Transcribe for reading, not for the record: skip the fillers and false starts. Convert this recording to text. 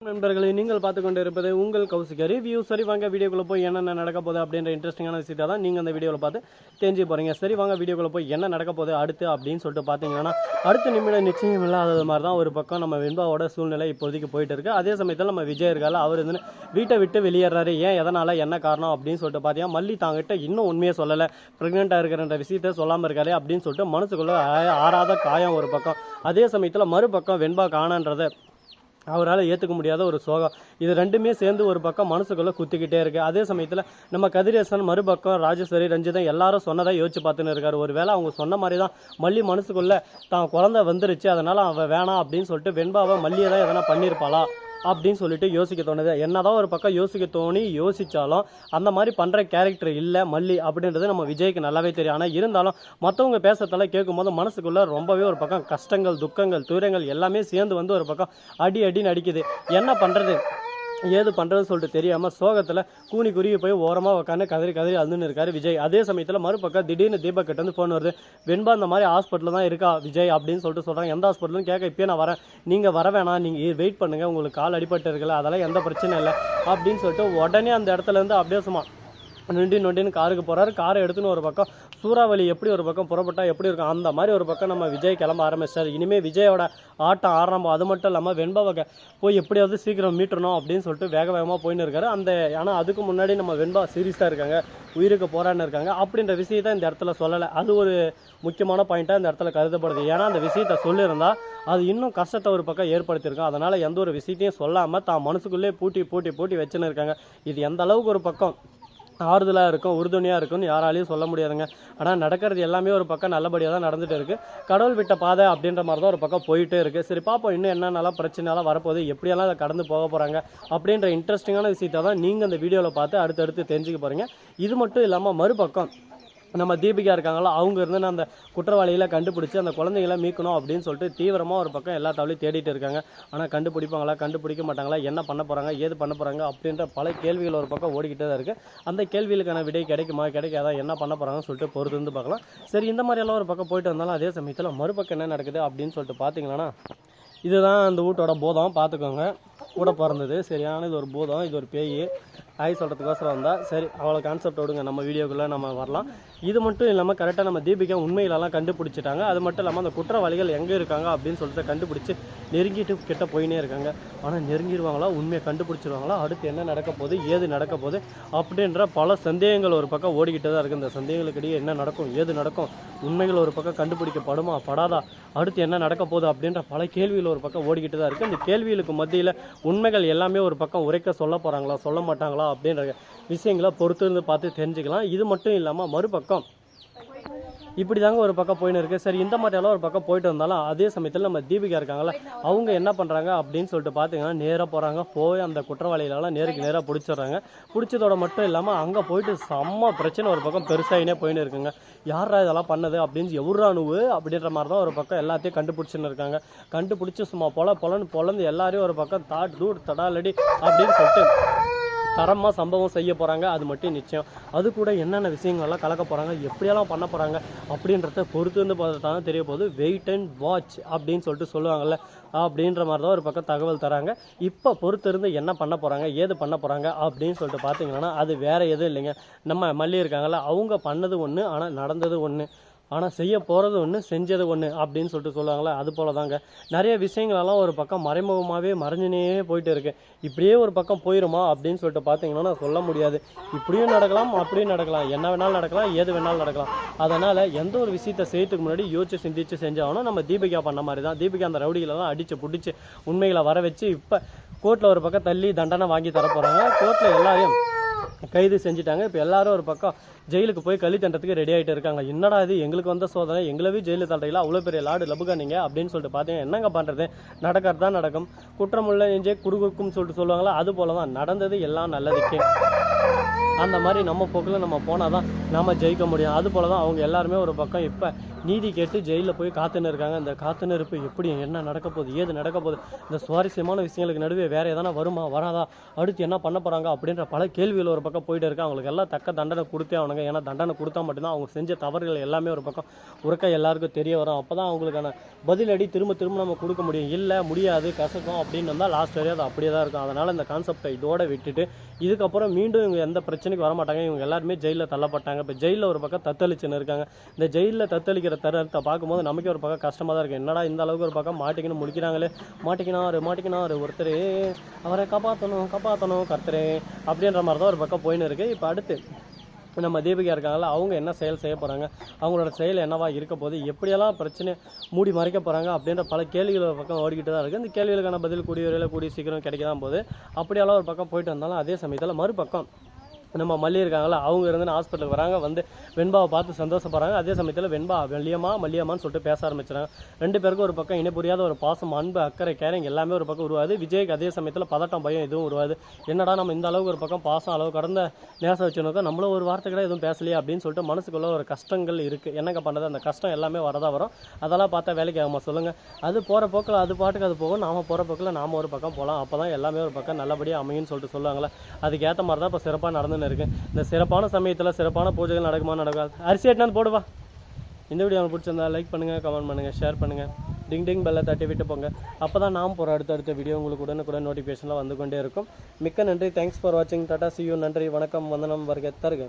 நண்பர்களே, நீங்கள் பார்த்து கொண்டு இருப்பது உங்கள் கௌசிக ரிவ்யூ. சரி வாங்க வீடியோக்குள்ள போய் என்ன நடக்க போகுது அப்படின்ற இன்ட்ரெஸ்டிங்கான விஷயத்தை தான் நீங்கள் அந்த வீடியோவில் பார்த்து தெரிஞ்சு போகிறீங்க. சரி வாங்க வீடியோக்குள்ள போய் என்ன நடக்க போகுது அடுத்து அப்படின்னு சொல்லிட்டு பார்த்தீங்கன்னா, அடுத்த நிமிடம் நிச்சயம் இல்லாத மாதிரி தான் ஒரு பக்கம் நம்ம வெண்பாவோட சூழ்நிலை இப்போதைக்கு போயிட்டு இருக்கு. அதே சமயத்தில் நம்ம விஜய் இருக்கால, அவர் வந்து வீட்டை விட்டு வெளியேறாரு. ஏன், எதனால், என்ன காரணம் அப்படின்னு சொல்லிட்டு பார்த்தீங்கன்னா, மல்லி தாங்கிட்ட இன்னும் உண்மையை சொல்லலை, ப்ரெக்னெண்ட்டாக இருக்கிற விஷயத்த சொல்லாமல் இருக்காரு அப்படின்னு சொல்லிட்டு மனசுக்குள்ளே ஆறாத காயம் ஒரு பக்கம். அதே சமயத்தில் மறுபக்கம் வெண்பா காணன்றதை அவரால் ஏற்றுக்க முடியாத ஒரு சோகம். இது ரெண்டுமே சேர்ந்து ஒரு பக்கம் மனசுக்குள்ளே குத்திக்கிட்டே இருக்குது. அதே சமயத்தில் நம்ம கதிரேசன் மறுபக்கம் ராஜேஸ்வரி ரஞ்சிதன் எல்லாரும் சொன்னதை யோசிச்சு பார்த்துன்னு இருக்காரு. ஒரு வேளை அவங்க சொன்ன மாதிரி தான் மல்லி மனசுக்குள்ளே தான் குழந்தை வந்துருச்சு, அதனால் அவன் வேணாம் அப்படின்னு சொல்லிட்டு வெண்பாவை மல்லியை தான் எதனா பண்ணியிருப்பாளா அப்படின்னு சொல்லிட்டு யோசிக்க தோணுது. என்னதான் ஒரு பக்கம் யோசிக்க தோணி யோசித்தாலும் அந்த மாதிரி பண்ணுற கேரக்டர் இல்லை மல்லி அப்படின்றது நம்ம விஜய்க்கு நல்லாவே தெரியும். ஆனால் இருந்தாலும் மற்றவங்க பேசுறதெல்லாம் கேட்கும்போது மனசுக்குள்ளே ரொம்பவே ஒரு பக்கம் கஷ்டங்கள், துக்கங்கள், துயரங்கள் எல்லாமே சேர்ந்து வந்து ஒரு பக்கம் அடின்னு அடிக்குது. என்ன பண்ணுறது, ஏது பண்ணுறதுன்னு சொல்லிட்டு தெரியாமல் சோகத்தில் கூனி குறுகி போய் ஓரமாக உட்காந்து கதறி அழுதுன்னு இருக்காரு விஜய். அதே சமயத்தில் மறுபக்கம் திடீர்னு தீபக் கிட்ட வந்து ஃபோன் வருது. வெண்பா இந்த மாதிரி ஹாஸ்பிட்டலில் தான் இருக்கா விஜய் அப்படின்னு சொல்லிட்டு சொல்கிறாங்க. எந்த ஹாஸ்பிட்டல்னு கேட்க, இப்போயே நான் வரேன், நீங்கள் வர வேணாம், நீங்கள் வெயிட் பண்ணுங்கள், உங்களுக்கு கால் அடிபட்டு இருக்குல்ல, அதெல்லாம் எந்த பிரச்சனை இல்லை அப்படின்னு சொல்லிட்டு உடனே அந்த இடத்துலேருந்து அப்படியே சும்மா நொண்டின்னு காருக்கு போகிறாரு. காரை எடுத்துன்னு ஒரு பக்கம் சூறாவளி எப்படி ஒரு பக்கம் புறப்பட்டா எப்படி இருக்கும் அந்த மாதிரி ஒரு பக்கம் நம்ம விஜய் கிளம்ப ஆரம்பிச்சார். இனிமேல் விஜயோட ஆட்டம் ஆரம்பம். அது மட்டும் இல்லாமல் வெண்பாவை போய் எப்படியாவது சீக்கிரம் மீட்டணும் அப்படின்னு சொல்லிட்டு வேகமாக போயின்னு இருக்காரு. ஆனால் அதுக்கு முன்னாடி நம்ம வெண்பா சீரியஸாக இருக்காங்க, உயிருக்கு போராடின்னு இருக்காங்க அப்படின்ற விஷயத்தை இந்த இடத்துல சொல்லலை. அது ஒரு முக்கியமான பாயிண்ட்டாக இந்த இடத்துல கருதப்படுது. ஏன்னா அந்த விஷயத்தை சொல்லியிருந்தா அது இன்னும் கஷ்டத்தை ஒரு பக்கம் ஏற்படுத்தியிருக்கும். அதனால் எந்த ஒரு விஷயத்தையும் சொல்லாமல் தான் மனசுக்குள்ளே பூட்டி வச்சுன்னு இருக்காங்க. இது எந்த அளவுக்கு ஒரு பக்கம் ஆறுதலாக இருக்கும், உறுதுணையாக இருக்கும்னு யாராலையும் சொல்ல முடியாதுங்க. ஆனால் நடக்கிறது எல்லாமே ஒரு பக்கம் நல்லபடியாக தான் நடந்துகிட்டு இருக்குது. கடவுள் விட்ட பாதை அப்படின்ற மாதிரி தான் ஒரு பக்கம் போயிட்டே இருக்குது. சரி பார்ப்போம் இன்னும் என்னென்னலாம் பிரச்சனைலாம் வரப்போகுது, எப்படியெல்லாம் அதை கடந்து போக போகிறாங்க அப்படின்ற இன்ட்ரெஸ்டிங்கான விஷயத்தை தான் நீங்கள் இந்த வீடியோவில் பார்த்து அடுத்தடுத்து தெரிஞ்சுக்க போகிறீங்க. இது மட்டும் இல்லாமல் மறுபக்கம் நம்ம தீபிகா இருக்காங்களோ, அவங்க இருந்து அந்த குற்றவாளிகளை கண்டுபிடிச்சி அந்த குழந்தைகளை மீட்கணும் அப்படின்னு சொல்லிட்டு தீவிரமாக ஒரு பக்கம் எல்லா தவளையும் தேடிட்டு இருக்காங்க. ஆனால் கண்டுபிடிப்பாங்களா, கண்டுபிடிக்க மாட்டாங்களா, என்ன பண்ண போகிறாங்க, ஏது பண்ண போகிறாங்க அப்படின்ற பல கேள்விகள் ஒரு பக்கம் ஓடிக்கிட்டே தான் இருக்குது. அந்த கேள்விகளுக்கான விடை கிடைக்குமா கிடைக்காதா, என்ன பண்ண போகிறாங்கன்னு சொல்லிட்டு பொறுத்து வந்து பார்க்கலாம். சரி இந்த மாதிரியெல்லாம் ஒரு பக்கம் போயிட்டு வந்தாலும் அதே சமயத்தில் மறுபக்கம் என்ன நடக்குது அப்படின்னு சொல்லிட்டு பார்த்தீங்கன்னா, இதுதான் அந்த வீட்டோட பூதம். பார்த்துக்கோங்க, கூட பிறந்தது சரியான இது ஒரு பூதம், இது ஒரு பேய். ஆய் சொல்கிறதுக்கோசரம் வந்தால் சரி, அவ்வளோ கான்செப்ட் விடுங்க, நம்ம வீடியோக்குள்ளே நம்ம வரலாம். இது மட்டும் இல்லாமல் கரெக்டாக நம்ம தீபிகா உண்மையிலலாம் கண்டுபிடிச்சிட்டாங்க. அது மட்டும் இல்லாமல் அந்த குற்றவாளிகள் எங்கே இருக்காங்க அப்படின்னு சொல்லிட்டு கண்டுபிடிச்சி நெருங்கிட்டு கிட்ட போயினே இருக்காங்க. ஆனால் நெருங்கிடுவாங்களா, உண்மையை கண்டுபிடிச்சிருவாங்களா, அடுத்து என்ன நடக்க போகுது, ஏது நடக்க போகுது அப்படின்ற பல சந்தேகங்கள் ஒரு பக்கம் ஓடிக்கிட்டு தான் இருக்குது. இந்த சந்தேகங்களுக்கிடையே என்ன நடக்கும், ஏது நடக்கும், உண்மைகள் ஒரு பக்கம் கண்டுபிடிக்கப்படுமா படாதா, அடுத்து என்ன நடக்க போகுது அப்படின்ற பல கேள்விகள் ஒரு பக்கம் ஓடிக்கிட்டு தான் இருக்குது. இந்த கேள்விகளுக்கு மத்தியில் உண்மைகள் எல்லாமே ஒரு பக்கம் உரைக்க சொல்ல போகிறாங்களா, சொல்ல மாட்டாங்களா அப்படின்ற விஷயங்களை பொறுத்து இருந்து பார்த்து தெரிஞ்சுக்கலாம். இது மட்டும் இல்லாமல் மறுபக்கம் இப்படி தாங்க ஒரு பக்கம் போயின்னு இருக்குது. சரி இந்த மாதிரியெல்லாம் ஒரு பக்கம் போயிட்டு வந்தாலும் அதே சமயத்தில் நம்ம தீபிகா இருக்காங்களா, அவங்க என்ன பண்ணுறாங்க அப்படின்னு சொல்லிட்டு பார்த்தீங்கன்னா, நேராக போகிறாங்க, போய் அந்த குற்றவாளிகளெல்லாம் நேருக்கு நேராக பிடிச்சிடுறாங்க. பிடிச்சதோட மட்டும் இல்லாமல் அங்கே போயிட்டு செம்ம பிரச்சனை ஒரு பக்கம் பெருசாகினே போயின்னு இருக்குங்க. யாரா இதெல்லாம் பண்ணது அப்படின்னு எவ்வளவு அப்படின்ற மாதிரி தான் ஒரு பக்கம் எல்லாத்தையும் கண்டுபிடிச்சின்னு இருக்காங்க. கண்டுபிடிச்சி சும்மா பொலந்து எல்லாரையும் ஒரு பக்கம் தடாலடி அப்படின்னு சொல்லிட்டு தரமாக சம்பவம் செய்ய போகிறாங்க. அது மட்டும் நிச்சயம். அது கூட என்னென்ன விஷயங்கள்லாம் கலக்க போகிறாங்க, எப்படியெல்லாம் பண்ண போகிறாங்க அப்படின்றத பொறுத்து வந்து பார்த்தா தான் தெரிய போகுது. வெயிட் அண்ட் வாட்ச் அப்படின்னு சொல்லிட்டு சொல்லுவாங்கள்ல, அப்படின்ற மாதிரி தான் ஒரு பக்கம் தகவல் தராங்க. இப்போ பொறுத்து இருந்து என்ன பண்ண போகிறாங்க, ஏது பண்ண போகிறாங்க அப்படின்னு சொல்லிட்டு பார்த்தீங்கன்னா, அது வேறு எதுவும் இல்லைங்க. நம்ம மல்லி இருக்காங்கள்ல, அவங்க பண்ணது ஒன்று ஆனால் நடந்தது ஒன்று, ஆனால் செய்ய போகிறது ஒன்று செஞ்சது ஒன்று அப்படின்னு சொல்லிட்டு சொல்லுவாங்களே, அது போல தாங்க நிறைய விஷயங்களெல்லாம் ஒரு பக்கம் மறைமுகமாகவே மறைஞ்சினே போயிட்டு இருக்குது. இப்படியே ஒரு பக்கம் போயிடுமா அப்படின்னு சொல்லிட்டு பார்த்தீங்கன்னா சொல்ல முடியாது. இப்படியும் நடக்கலாம், அப்படியும் நடக்கலாம், என்ன வேணாலும் நடக்கலாம், ஏது வேணாலும் நடக்கலாம். அதனால் எந்த ஒரு விஷயத்தை செய்யறதுக்கு முன்னாடி யோசிச்சு சிந்திச்சு செஞ்சாலும் நம்ம தீபிகா பண்ண மாதிரி தான். தீபிகா அந்த ரவுடிகளெல்லாம் அடித்து பிடிச்சி உண்மைகளை வர வச்சு இப்போ கோர்ட்டில் ஒரு பக்கம் தள்ளி தண்டனை வாங்கி தர போகிறாங்க. கோர்ட்டில் எல்லாரையும் கைது செஞ்சுட்டாங்க. இப்போ எல்லாரும் ஒரு பக்கம் ஜெயிலுக்கு போய் கழி தண்டத்துக்கு ரெடி ஆகிட்டு இருக்காங்க. என்னடா இது, எங்களுக்கு வந்த சோதனை, எங்களவே ஜெயிலில் தள்ளுறீங்களா, அவ்வளோ பெரிய லாடு லபுகா நீங்கள் அப்படின்னு சொல்லிட்டு பார்த்தீங்கன்னா என்னங்க பண்ணுறது, நடக்கிறது தான் நடக்கும், குற்றமுள்ள நெஞ்சே குறுகுறுக்கும் சொல்லிட்டு சொல்லுவாங்களா, அது போல தான் நடந்தது எல்லாம் நல்லதுக்கே. அந்த மாதிரி நம்ம போக்கில் நம்ம போனால் தான் நம்ம ஜெயிக்க முடியும். அது போல தான் அவங்க எல்லாருமே ஒரு பக்கம் இப்போ நீதி கேட்டு ஜெயிலில் போய் காத்துன்னு இருக்காங்க. இந்த காத்துன்னு இருப்பு எப்படி என்ன நடக்க போகுது, ஏது நடக்க போகுது, இந்த சுவாரஸ்யமான விஷயங்களுக்கு நடுவே வேறு எதனா வருமா வராதா, அடுத்து என்ன பண்ண போகிறாங்க அப்படின்ற பல கேள்விகள் ஒரு பக்கம் போயிட்டு இருக்கு. அவங்களுக்கு எல்லாம் தக்க தண்டனை கொடுத்தே ஆகணுங்க. ஏன்னா தண்டனை கொடுத்தா மட்டும்தான் அவங்க செஞ்ச தவறுகள் எல்லாமே ஒரு பக்கம் உறக்க எல்லாருக்கும் தெரிய வரும். அப்போ தான் அவங்களுக்கான பதிலடி திரும்ப திரும்ப நம்ம கொடுக்க முடியும். இல்லை முடியாது கசக்கும் அப்படின்னு வந்தால் லாஸ்ட் வரையும் அது அப்படியே தான் இருக்கும். அதனால் இந்த கான்செப்டை இதோட விட்டுட்டு இதுக்கப்புறம் மீண்டும் இவங்க எந்த பிரச்சனைக்கு வர மாட்டாங்க. இவங்க எல்லாருமே ஜெயிலில் தள்ளப்பட்டாங்க. இப்போ ஜெயிலில் ஒரு பக்கம் தத்தளிச்சுன்னு இருக்காங்க. இந்த ஜெயிலில் தத்தளிக்கிற தருணத்தை பார்க்கும்போது நமக்கே ஒரு பக்கம் கஷ்டமாக தான் இருக்குது. என்னடா இந்த அளவுக்கு ஒரு பக்கம் மாட்டிக்கணும் முடிக்கிறாங்களே, மாட்டிக்கினாரு ஒருத்தர், அவரை காப்பாற்றணும் கர்த்தரே அப்படின்ற மாதிரி தான் ஒரு பக்கம் போயின்னு இருக்குது. இப்போ அடுத்து நம்ம தீபிகா இருக்காங்களா, அவங்க என்ன செயல் செய்ய போகிறாங்க, அவங்களோட செயல் என்னவா இருக்க போது, எப்படியெல்லாம் பிரச்சனை மூடி மறைக்க போகிறாங்க அப்படின்ற பல கேள்விகள் ஒரு பக்கம் ஓடிக்கிட்டு தான் இருக்குது. இந்த கேள்விகளுக்கான பதில் கூடிய வரையில் கூடிய சீக்கிரம் கிடைக்க தான் போது. அப்படியெல்லாம் ஒரு பக்கம் போயிட்டு வந்தாலும் அதே சமயத்தில் மறுபக்கம் நம்ம மல்லி இருக்காங்களா, அவங்க இருந்து ஹாஸ்பிட்டலுக்கு வராங்க. வந்து வெண்பாவை பார்த்து சந்தோஷப்படுறாங்க. அதே சமயத்தில் வெண்பா மல்லியம்மான்னு சொல்லிட்டு பேச ஆரம்பிச்சுறாங்க. ரெண்டு பேருக்கும் ஒரு பக்கம் இணை புரியாத ஒரு பாசம், அன்பு, அக்கறை, கேரிங் எல்லாமே ஒரு பக்கம் உருவாது. விஜய்க்கு அதே சமயத்தில் பதட்டம், பயம் எதுவும் உருவாது. என்னடா நம்ம இந்த அளவுக்கு ஒரு பக்கம் பாசம் அளவு கடந்த நேசம் வச்சுருக்கோம், நம்மளும் ஒரு வார்த்தை கூட எதுவும் பேசலையே அப்படின்னு சொல்லிட்டு மனசுக்குள்ள ஒரு கஷ்டங்கள் இருக்குது. என்னங்க பண்ணுறது, அந்த கஷ்டம் எல்லாமே வரதான் வரும். அதெல்லாம் பார்த்தா வேலைக்கு ஆகாமல் சொல்லுங்கள். அது போகிற போக்கில் அது பாட்டுக்கு அது போகும். நாம் போகிற போக்கில் நாம் ஒரு பக்கம் போகலாம். அப்போ தான் எல்லாமே ஒரு பக்கம் நல்லபடியாக அமையும்னு சொல்லிட்டு சொல்லுவாங்களே, அதுக்கேற்ற மாதிரி தான் இப்போ சிறப்பாக நடந்துன்னு இருக்கு. இந்த சிறப்பான சமயத்தில் சிறப்பான பூஜைகள் நடக்காது. அரிசி எட்டுனாந்து போடுவா. இந்த வீடியோ உங்களுக்கு பிடிச்சிருந்தா லைக் பண்ணுங்கள், கமெண்ட் பண்ணுங்கள், ஷேர் பண்ணுங்கள், டிங் பெல்லை தட்டி விட்டு போங்க. அப்போ தான் நாம் போகிற அடுத்த வீடியோ உங்களுக்கு உடனுக்குடன் நோட்டிஃபிகேஷன்லாம் வந்து கொண்டே இருக்கும். மிக்க நன்றி. தேங்க்ஸ் ஃபார் வாட்சிங். Tata, see you. நன்றி, வணக்கம், வந்தனம், வருக, தருக.